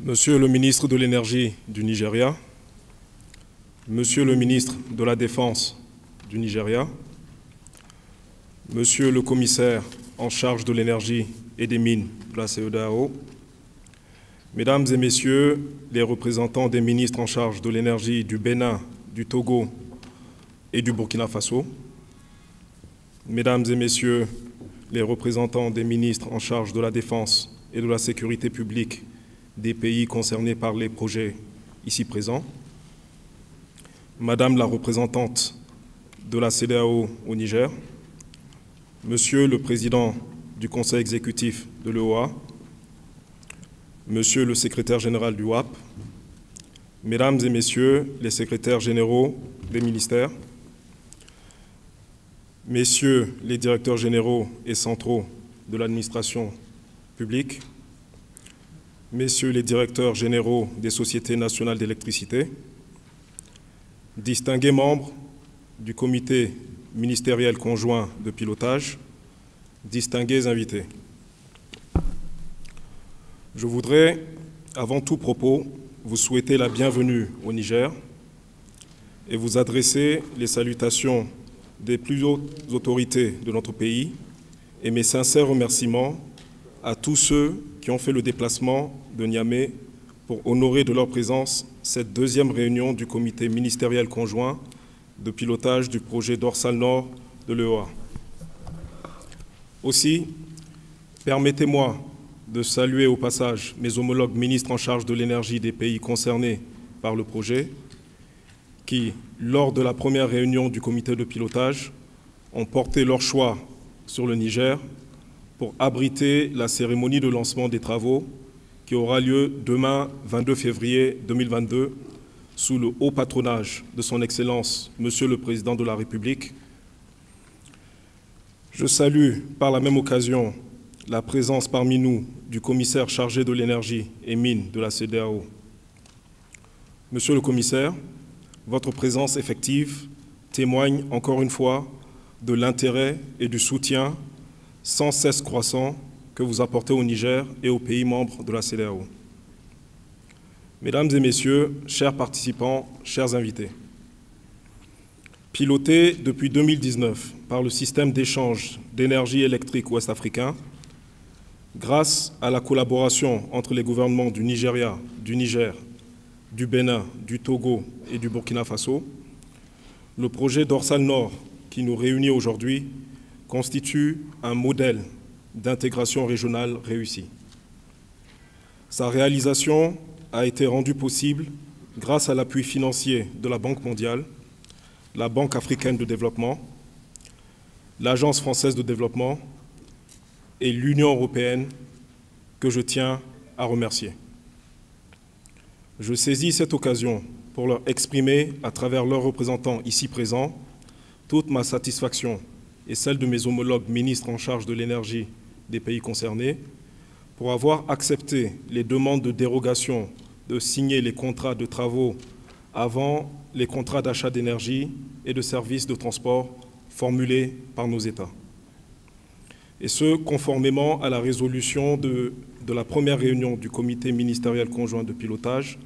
Monsieur le ministre de l'Énergie du Nigeria, Monsieur le ministre de la Défense du Nigeria, Monsieur le commissaire en charge de l'énergie et des mines de la CEDEAO, Mesdames et Messieurs les représentants des ministres en charge de l'énergie du Bénin, du Togo et du Burkina Faso, Mesdames et Messieurs les représentants des ministres en charge de la défense et de la sécurité publique des pays concernés par les projets ici présents, Madame la représentante de la CEDEAO au Niger, Monsieur le Président du Conseil exécutif de l'EOA, Monsieur le Secrétaire général du WAP, Mesdames et Messieurs les secrétaires généraux des ministères, Messieurs les directeurs généraux et centraux de l'administration publique, Messieurs les directeurs généraux des sociétés nationales d'électricité, distingués membres du comité ministériel conjoint de pilotage, distingués invités. Je voudrais, avant tout propos, vous souhaiter la bienvenue au Niger et vous adresser les salutations des plus hautes autorités de notre pays et mes sincères remerciements à tous ceux qui ont fait le déplacement de Niamey pour honorer de leur présence cette deuxième réunion du comité ministériel conjoint de pilotage du projet Dorsal Nord de l'EOA. Aussi, permettez-moi de saluer au passage mes homologues ministres en charge de l'énergie des pays concernés par le projet qui, lors de la première réunion du comité de pilotage, ont porté leur choix sur le Niger pour abriter la cérémonie de lancement des travaux qui aura lieu demain, 22 février 2022, sous le haut patronage de son Excellence, Monsieur le Président de la République. Je salue par la même occasion la présence parmi nous du commissaire chargé de l'énergie et mines de la CEDEAO. Monsieur le commissaire, votre présence effective témoigne encore une fois de l'intérêt et du soutien sans cesse croissant que vous apportez au Niger et aux pays membres de la CEDEAO. Mesdames et Messieurs, chers participants, chers invités, piloté depuis 2019 par le système d'échange d'énergie électrique ouest-africain, grâce à la collaboration entre les gouvernements du Nigeria, du Niger, du Bénin, du Togo et du Burkina Faso, le projet Dorsal Nord qui nous réunit aujourd'hui constitue un modèle d'intégration régionale réussie. Sa réalisation a été rendue possible grâce à l'appui financier de la Banque mondiale, la Banque africaine de développement, l'Agence française de développement et l'Union européenne que je tiens à remercier. Je saisis cette occasion pour leur exprimer, à travers leurs représentants ici présents, toute ma satisfaction et celle de mes homologues ministres en charge de l'énergie des pays concernés pour avoir accepté les demandes de dérogation de signer les contrats de travaux avant les contrats d'achat d'énergie et de services de transport formulés par nos États. Et ce, conformément à la résolution de la première réunion du comité ministériel conjoint de pilotage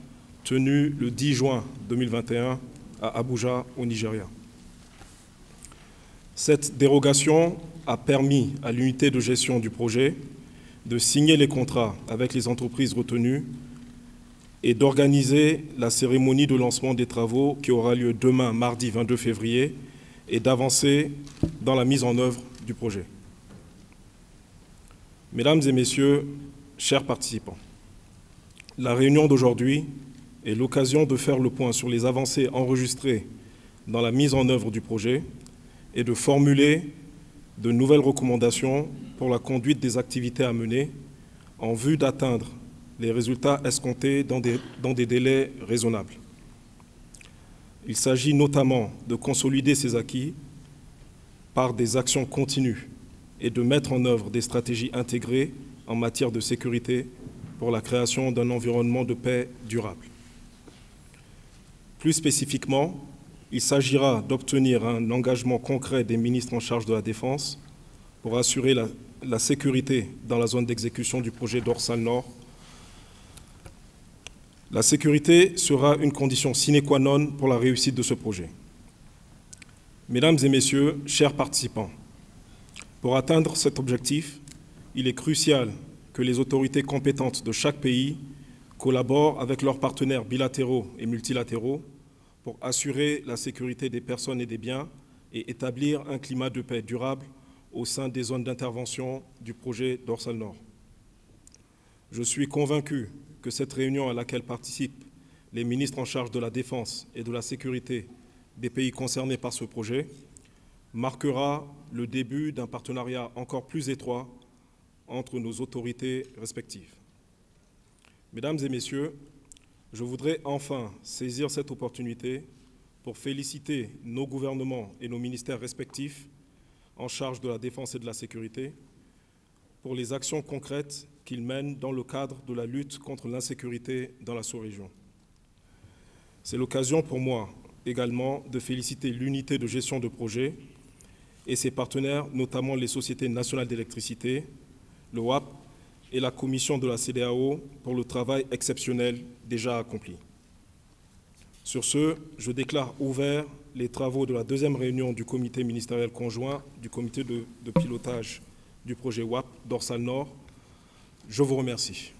tenue le 10 juin 2021 à Abuja, au Nigeria. Cette dérogation a permis à l'unité de gestion du projet de signer les contrats avec les entreprises retenues et d'organiser la cérémonie de lancement des travaux qui aura lieu demain, mardi 22 février, et d'avancer dans la mise en œuvre du projet. Mesdames et Messieurs, chers participants, la réunion d'aujourd'hui est l'occasion de faire le point sur les avancées enregistrées dans la mise en œuvre du projet et de formuler de nouvelles recommandations pour la conduite des activités à mener en vue d'atteindre les résultats escomptés dans des délais raisonnables. Il s'agit notamment de consolider ces acquis par des actions continues et de mettre en œuvre des stratégies intégrées en matière de sécurité pour la création d'un environnement de paix durable. Plus spécifiquement, il s'agira d'obtenir un engagement concret des ministres en charge de la Défense pour assurer la sécurité dans la zone d'exécution du projet Dorsal Nord La sécurité sera une condition sine qua non pour la réussite de ce projet. Mesdames et messieurs, chers participants, pour atteindre cet objectif, il est crucial que les autorités compétentes de chaque pays collaborent avec leurs partenaires bilatéraux et multilatéraux pour assurer la sécurité des personnes et des biens et établir un climat de paix durable au sein des zones d'intervention du projet Dorsal Nord. Je suis convaincu que cette réunion à laquelle participent les ministres en charge de la défense et de la sécurité des pays concernés par ce projet marquera le début d'un partenariat encore plus étroit entre nos autorités respectives. Mesdames et messieurs, je voudrais enfin saisir cette opportunité pour féliciter nos gouvernements et nos ministères respectifs en charge de la défense et de la sécurité pour les actions concrètes qu'ils mènent dans le cadre de la lutte contre l'insécurité dans la sous-région. C'est l'occasion pour moi également de féliciter l'unité de gestion de projet et ses partenaires, notamment les sociétés nationales d'électricité, le WAP et la commission de la CEDEAO pour le travail exceptionnel déjà accompli. Sur ce, je déclare ouverts les travaux de la deuxième réunion du comité ministériel conjoint du comité de pilotage du projet WAP Dorsal Nord. Je vous remercie.